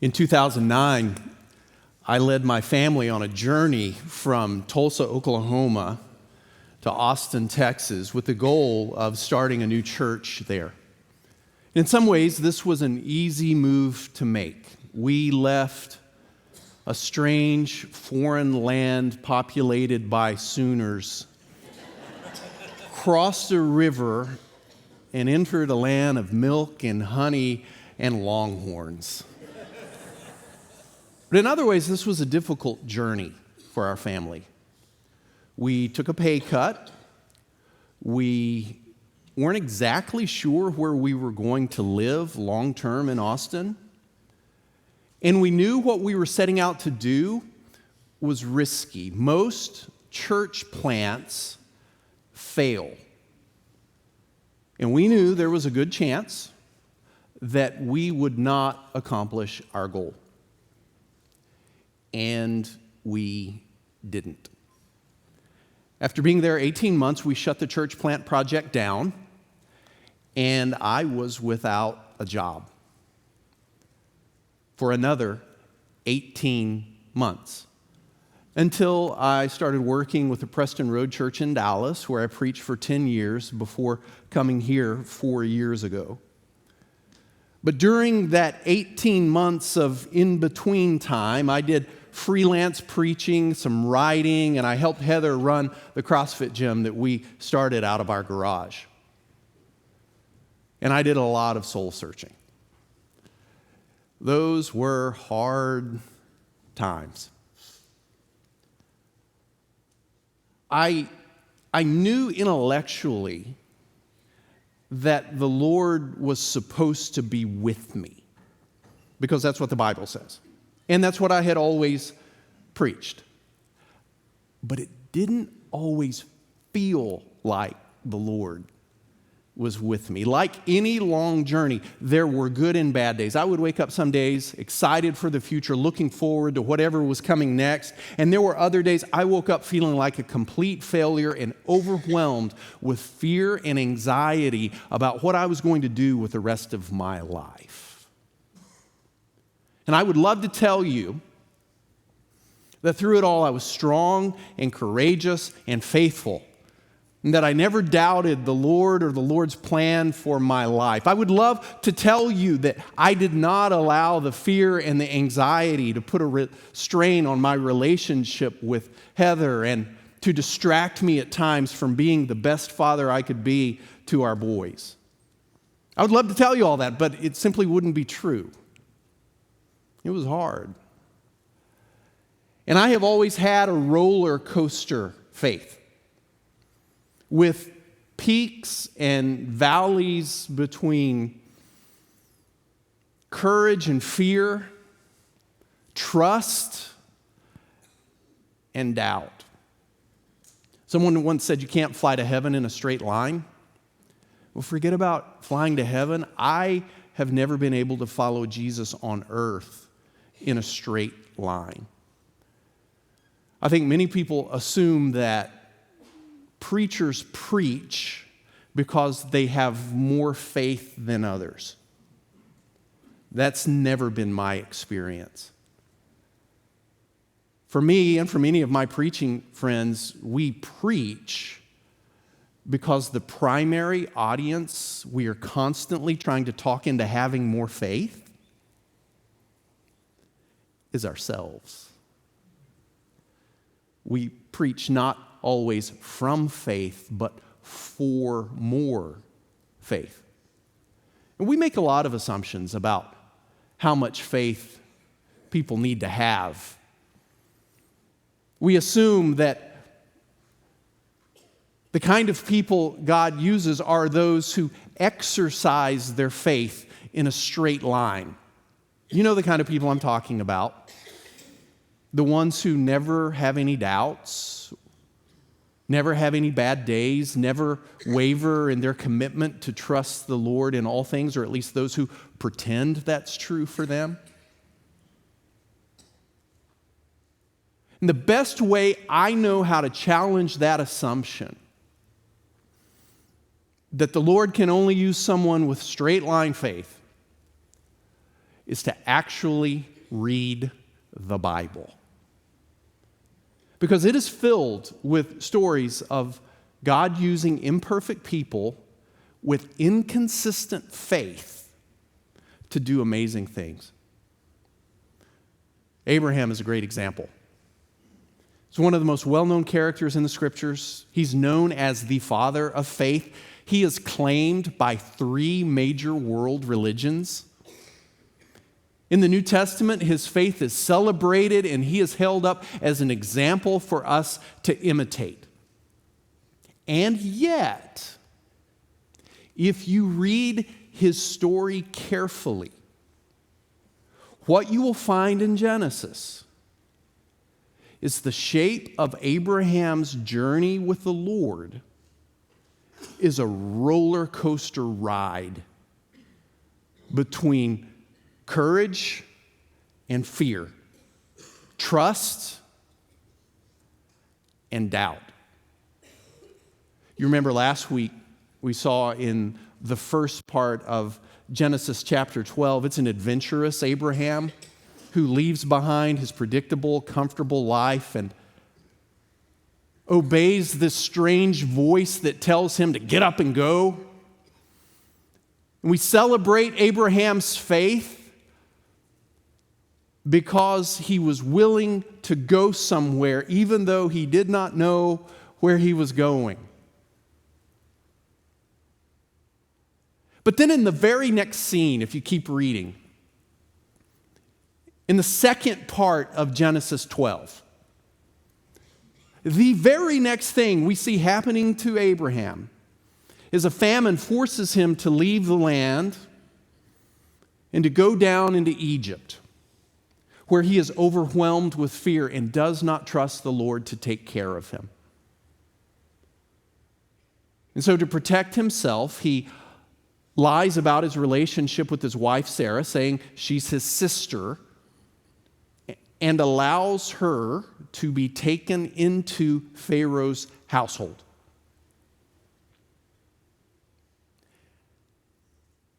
In 2009, I led my family on a journey from Tulsa, Oklahoma to Austin, Texas, with the goal of starting a new church there. In some ways, this was an easy move to make. We left a strange foreign land populated by Sooners, crossed a river, and entered a land of milk and honey and longhorns. But in other ways, this was a difficult journey for our family. We took a pay cut. We weren't exactly sure where we were going to live long-term in Austin. And we knew what we were setting out to do was risky. Most church plants fail. And we knew there was a good chance that we would not accomplish our goal. And we didn't. After being there 18 months, we shut the church plant project down, and I was without a job for another 18 months until I started working with the Preston Road Church in Dallas, where I preached for 10 years before coming here 4 years ago. But during that 18 months of in-between time, I did freelance preaching, some writing, and I helped Heather run the CrossFit gym that we started out of our garage. And I did a lot of soul searching. Those were hard times. I knew intellectually that the Lord was supposed to be with me, because that's what the Bible says. And that's what I had always preached. But it didn't always feel like the Lord was with me. Like any long journey, there were good and bad days. I would wake up some days excited for the future, looking forward to whatever was coming next. And there were other days I woke up feeling like a complete failure and overwhelmed with fear and anxiety about what I was going to do with the rest of my life. And I would love to tell you that through it all I was strong and courageous and faithful, and that I never doubted the Lord or the Lord's plan for my life. I would love to tell you that I did not allow the fear and the anxiety to put a strain on my relationship with Heather and to distract me at times from being the best father I could be to our boys. I would love to tell you all that, but it simply wouldn't be true. It was hard. And I have always had a roller coaster faith with peaks and valleys between courage and fear, trust and doubt. Someone once said you can't fly to heaven in a straight line. Well, forget about flying to heaven. I have never been able to follow Jesus on earth in a straight line. I think many people assume that preachers preach because they have more faith than others. That's never been my experience. For me and for many of my preaching friends, we preach because the primary audience we are constantly trying to talk into having more faith is ourselves. We preach not always from faith, but for more faith. And we make a lot of assumptions about how much faith people need to have. We assume that the kind of people God uses are those who exercise their faith in a straight line. You know the kind of people I'm talking about. The ones who never have any doubts, never have any bad days, never waver in their commitment to trust the Lord in all things, or at least those who pretend that's true for them. And the best way I know how to challenge that assumption that the Lord can only use someone with straight line faith is to actually read the Bible. Because it is filled with stories of God using imperfect people with inconsistent faith to do amazing things. Abraham is a great example. He's one of the most well-known characters in the Scriptures. He's known as the father of faith. He is claimed by 3 major world religions. In the New Testament, his faith is celebrated and he is held up as an example for us to imitate. And yet, if you read his story carefully, what you will find in Genesis is the shape of Abraham's journey with the Lord is a roller coaster ride between courage and fear, trust and doubt. You remember last week we saw in the first part of Genesis chapter 12, it's an adventurous Abraham who leaves behind his predictable, comfortable life and obeys this strange voice that tells him to get up and go. And we celebrate Abraham's faith because he was willing to go somewhere, even though he did not know where he was going. But then in the very next scene, if you keep reading, in the second part of Genesis 12, the very next thing we see happening to Abraham is a famine forces him to leave the land and to go down into Egypt, where he is overwhelmed with fear and does not trust the Lord to take care of him. And so to protect himself, he lies about his relationship with his wife Sarah, saying she's his sister, and allows her to be taken into Pharaoh's household.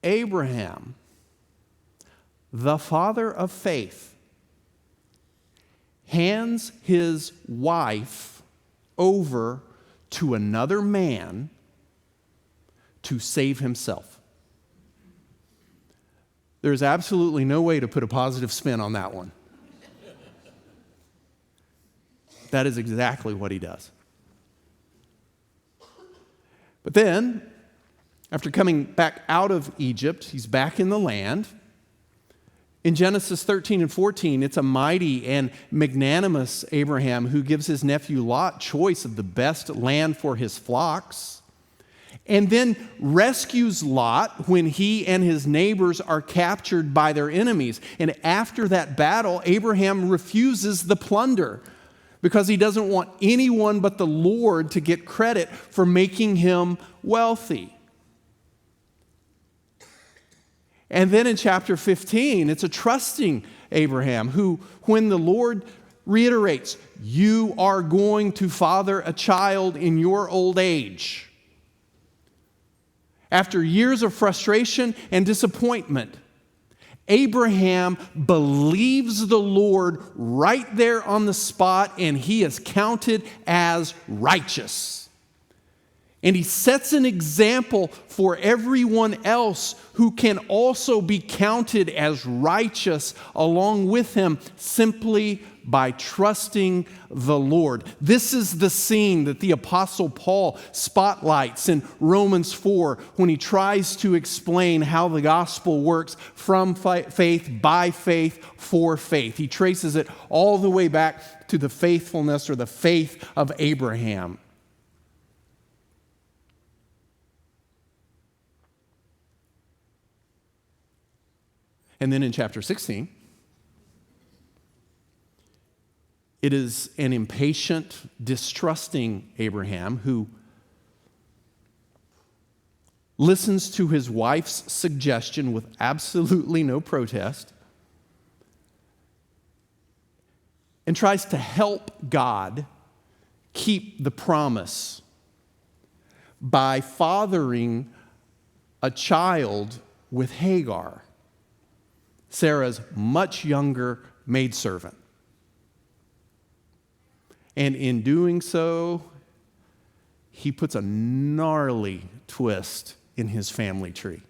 Abraham, the father of faith, hands his wife over to another man to save himself. There's absolutely no way to put a positive spin on that one. That is exactly what he does. But then, after coming back out of Egypt, he's back in the land. In Genesis 13 and 14, it's a mighty and magnanimous Abraham who gives his nephew Lot choice of the best land for his flocks, and then rescues Lot when he and his neighbors are captured by their enemies. And after that battle, Abraham refuses the plunder because he doesn't want anyone but the Lord to get credit for making him wealthy. And then in chapter 15, it's a trusting Abraham who, when the Lord reiterates, "You are going to father a child in your old age," after years of frustration and disappointment, Abraham believes the Lord right there on the spot, and he is counted as righteous. And he sets an example for everyone else who can also be counted as righteous along with him simply by trusting the Lord. This is the scene that the Apostle Paul spotlights in Romans 4 when he tries to explain how the gospel works from faith, by faith, for faith. He traces it all the way back to the faithfulness or the faith of Abraham. And then in chapter 16, it is an impatient, distrusting Abraham who listens to his wife's suggestion with absolutely no protest and tries to help God keep the promise by fathering a child with Hagar, Sarah's much younger maidservant. And in doing so, he puts a gnarly twist in his family tree.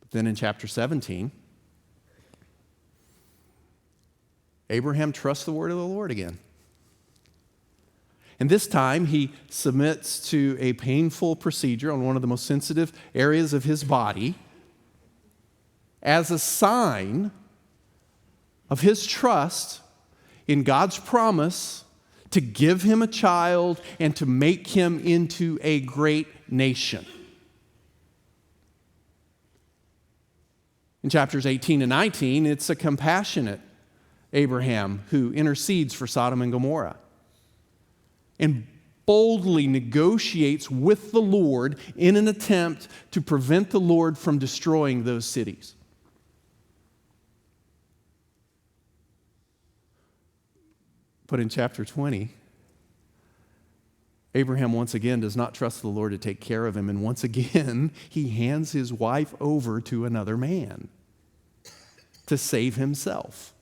But then in chapter 17, Abraham trusts the word of the Lord again. And this time he submits to a painful procedure on one of the most sensitive areas of his body as a sign of his trust in God's promise to give him a child and to make him into a great nation. In chapters 18 and 19, it's a compassionate Abraham who intercedes for Sodom and Gomorrah and boldly negotiates with the Lord in an attempt to prevent the Lord from destroying those cities. But in chapter 20, Abraham once again does not trust the Lord to take care of him, and once again he hands his wife over to another man to save himself.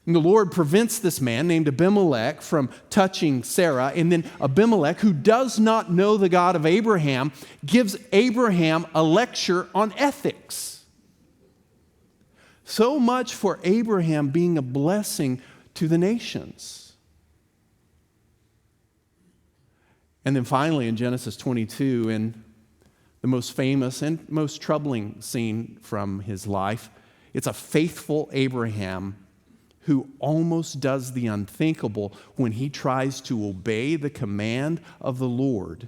And the Lord prevents this man named Abimelech from touching Sarah, and then Abimelech, who does not know the God of Abraham, gives Abraham a lecture on ethics. So much for Abraham being a blessing to the nations. And then finally in Genesis 22, in the most famous and most troubling scene from his life, it's a faithful Abraham who almost does the unthinkable when he tries to obey the command of the Lord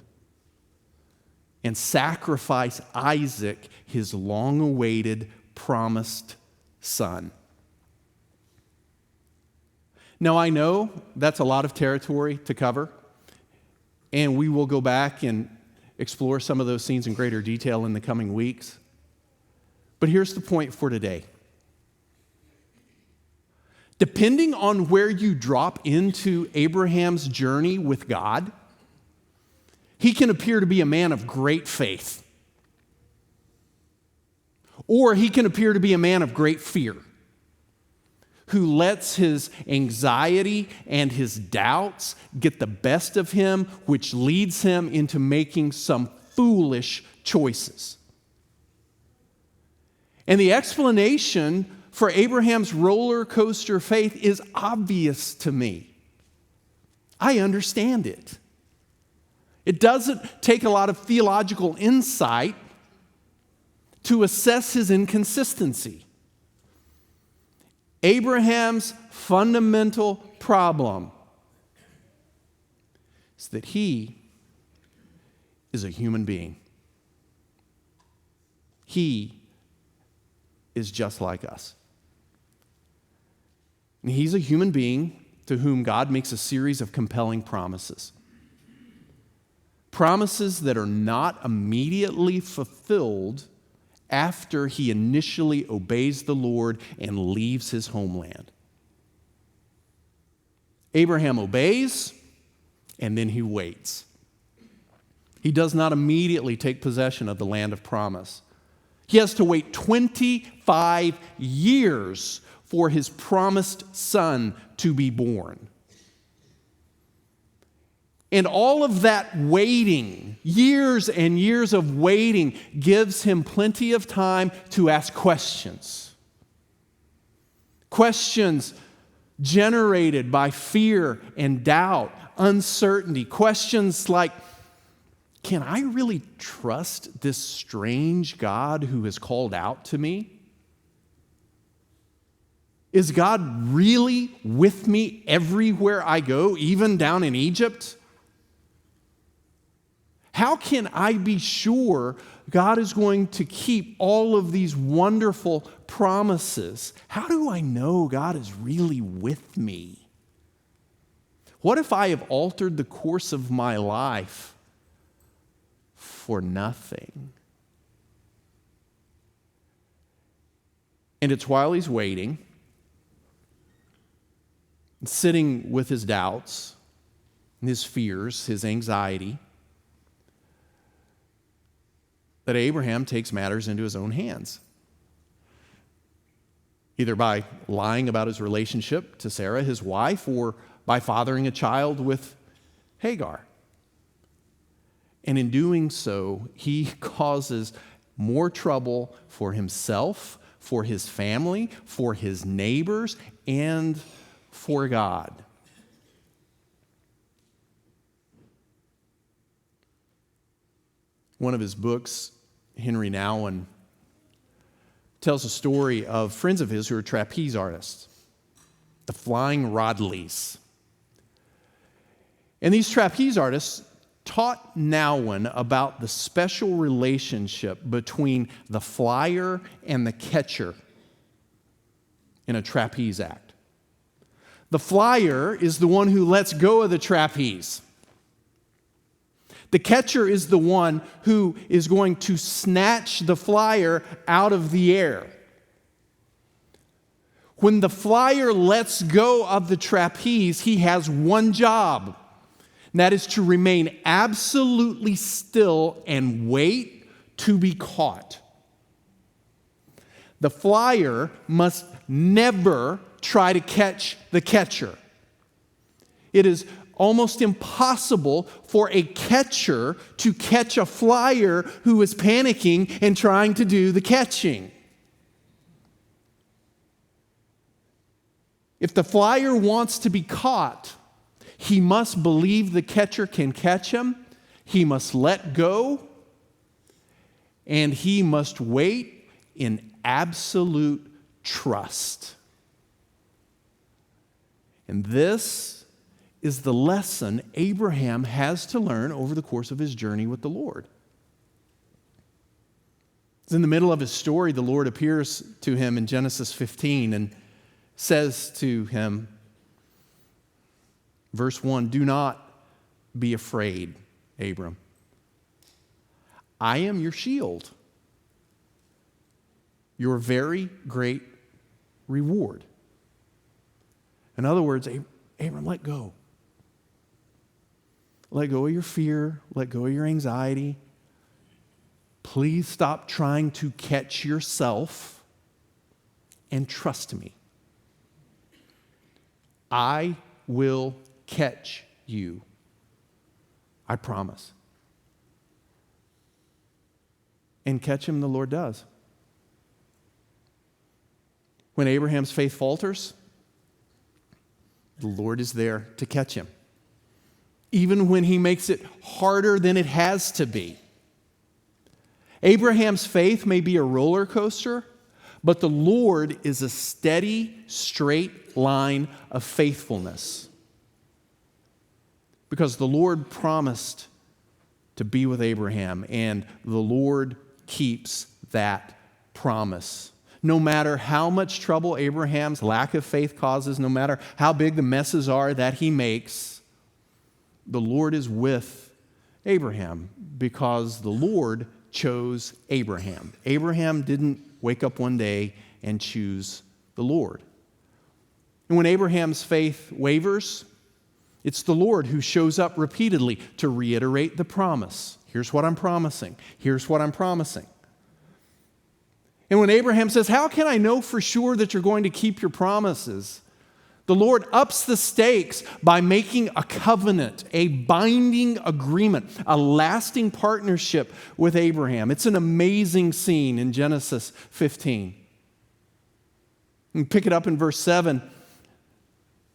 and sacrifice Isaac, his long-awaited, promised son. Now, I know that's a lot of territory to cover, and we will go back and explore some of those scenes in greater detail in the coming weeks. But here's the point for today. Depending on where you drop into Abraham's journey with God, he can appear to be a man of great faith, or he can appear to be a man of great fear, who lets his anxiety and his doubts get the best of him, which leads him into making some foolish choices. And the explanation for Abraham's roller coaster faith is obvious to me. I understand it. It doesn't take a lot of theological insight to assess his inconsistency. Abraham's fundamental problem is that he is a human being. He is just like us. And he's a human being to whom God makes a series of compelling promises. Promises that are not immediately fulfilled after he initially obeys the Lord and leaves his homeland. Abraham obeys, and then he waits. He does not immediately take possession of the land of promise. He has to wait 25 years for his promised son to be born. And all of that waiting, years and years of waiting, gives him plenty of time to ask questions. Questions generated by fear and doubt, uncertainty. Questions like, can I really trust this strange God who has called out to me? Is God really with me everywhere I go, even down in Egypt? How can I be sure God is going to keep all of these wonderful promises? How do I know God is really with me? What if I have altered the course of my life for nothing? And it's while he's waiting, sitting with his doubts, his fears, his anxiety, that Abraham takes matters into his own hands, either by lying about his relationship to Sarah, his wife, or by fathering a child with Hagar. And in doing so, he causes more trouble for himself, for his family, for his neighbors, and for God. One of his books, Henry Nouwen, tells a story of friends of his who are trapeze artists, the Flying Rodleys. And these trapeze artists taught Nouwen about the special relationship between the flyer and the catcher in a trapeze act. The flyer is the one who lets go of the trapeze. The catcher is the one who is going to snatch the flyer out of the air. When the flyer lets go of the trapeze, he has one job, and that is to remain absolutely still and wait to be caught. The flyer must never try to catch the catcher. It is almost impossible for a catcher to catch a flyer who is panicking and trying to do the catching. If the flyer wants to be caught, he must believe the catcher can catch him, he must let go, and he must wait in absolute trust. And this is the lesson Abraham has to learn over the course of his journey with the Lord. In the middle of his story, the Lord appears to him in Genesis 15 and says to him, verse 1, "Do not be afraid, Abram. I am your shield, your very great reward." In other words, Abram, let go. Let go of your fear. Let go of your anxiety. Please stop trying to catch yourself and trust me. I will catch you. I promise. And catch him the Lord does. When Abraham's faith falters, the Lord is there to catch him, even when he makes it harder than it has to be. Abraham's faith may be a roller coaster, but the Lord is a steady, straight line of faithfulness. Because the Lord promised to be with Abraham, and the Lord keeps that promise. No matter how much trouble Abraham's lack of faith causes, no matter how big the messes are that he makes, the Lord is with Abraham because the Lord chose Abraham. Abraham didn't wake up one day and choose the Lord. And when Abraham's faith wavers, it's the Lord who shows up repeatedly to reiterate the promise. Here's what I'm promising. Here's what I'm promising. And when Abraham says, "How can I know for sure that you're going to keep your promises?" the Lord ups the stakes by making a covenant, a binding agreement, a lasting partnership with Abraham. It's an amazing scene in Genesis 15. You can pick it up in verse 7,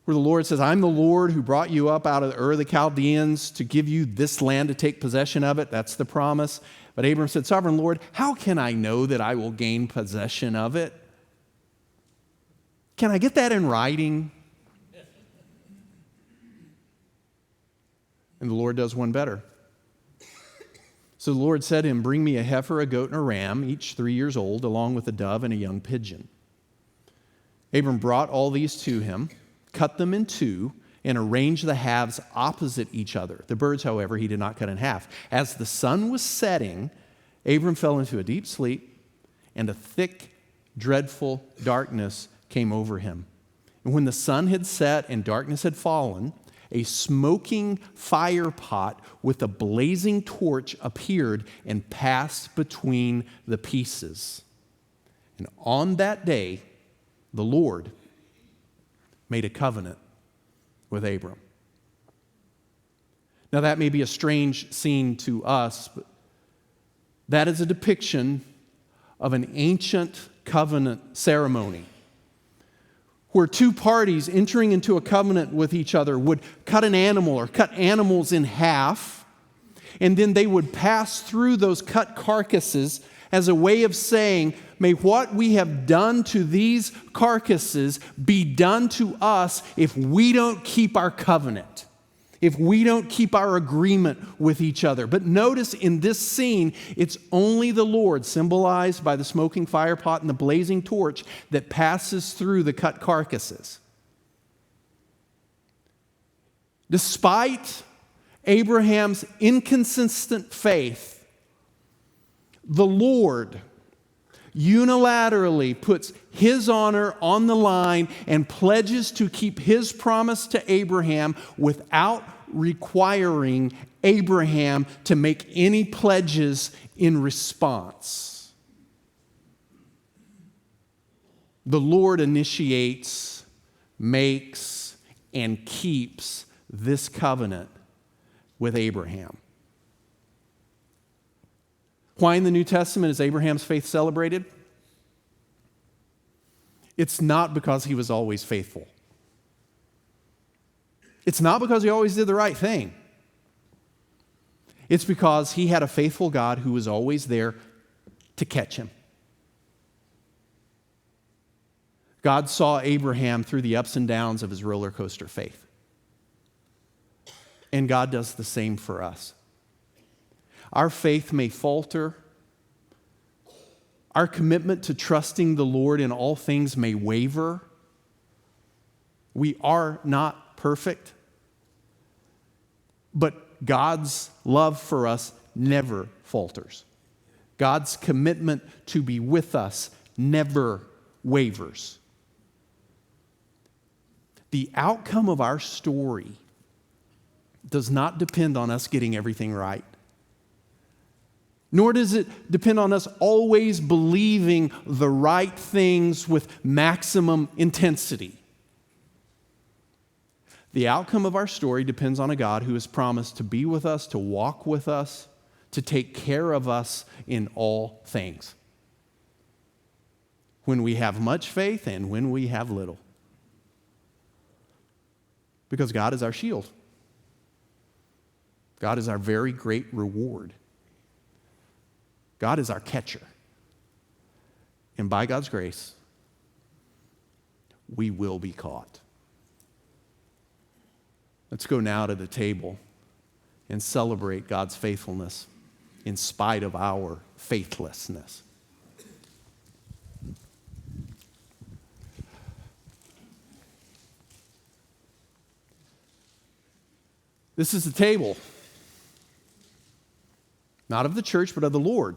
where the Lord says, "I'm the Lord who brought you up out of Ur of the Chaldeans to give you this land to take possession of it." That's the promise. But Abram said, "Sovereign Lord, how can I know that I will gain possession of it? Can I get that in writing?" And the Lord does one better. So the Lord said to him, "Bring me a heifer, a goat, and a ram, each 3 years old, along with a dove and a young pigeon." Abram brought all these to him, cut them in two, and arranged the halves opposite each other. The birds, however, he did not cut in half. As the sun was setting, Abram fell into a deep sleep, and a thick, dreadful darkness came over him. And when the sun had set and darkness had fallen, a smoking fire pot with a blazing torch appeared and passed between the pieces. And on that day, the Lord made a covenant with Abram. Now, that may be a strange scene to us, but that is a depiction of an ancient covenant ceremony where two parties entering into a covenant with each other would cut an animal or cut animals in half, and then they would pass through those cut carcasses as a way of saying, may what we have done to these carcasses be done to us if we don't keep our covenant, if we don't keep our agreement with each other. But notice in this scene, it's only the Lord, symbolized by the smoking fire pot and the blazing torch, that passes through the cut carcasses. Despite Abraham's inconsistent faith, the Lord unilaterally puts his honor on the line and pledges to keep his promise to Abraham without requiring Abraham to make any pledges in response. The Lord initiates, makes, and keeps this covenant with Abraham. Why in the New Testament is Abraham's faith celebrated? It's not because he was always faithful. It's not because he always did the right thing. It's because he had a faithful God who was always there to catch him. God saw Abraham through the ups and downs of his roller coaster faith. And God does the same for us. Our faith may falter. Our commitment to trusting the Lord in all things may waver. We are not perfect. But God's love for us never falters. God's commitment to be with us never wavers. The outcome of our story does not depend on us getting everything right. Nor does it depend on us always believing the right things with maximum intensity. The outcome of our story depends on a God who has promised to be with us, to walk with us, to take care of us in all things. When we have much faith and when we have little. Because God is our shield. God is our very great reward. God is our catcher. And by God's grace, we will be caught. Let's go now to the table and celebrate God's faithfulness in spite of our faithlessness. This is the table, not of the church, but of the Lord.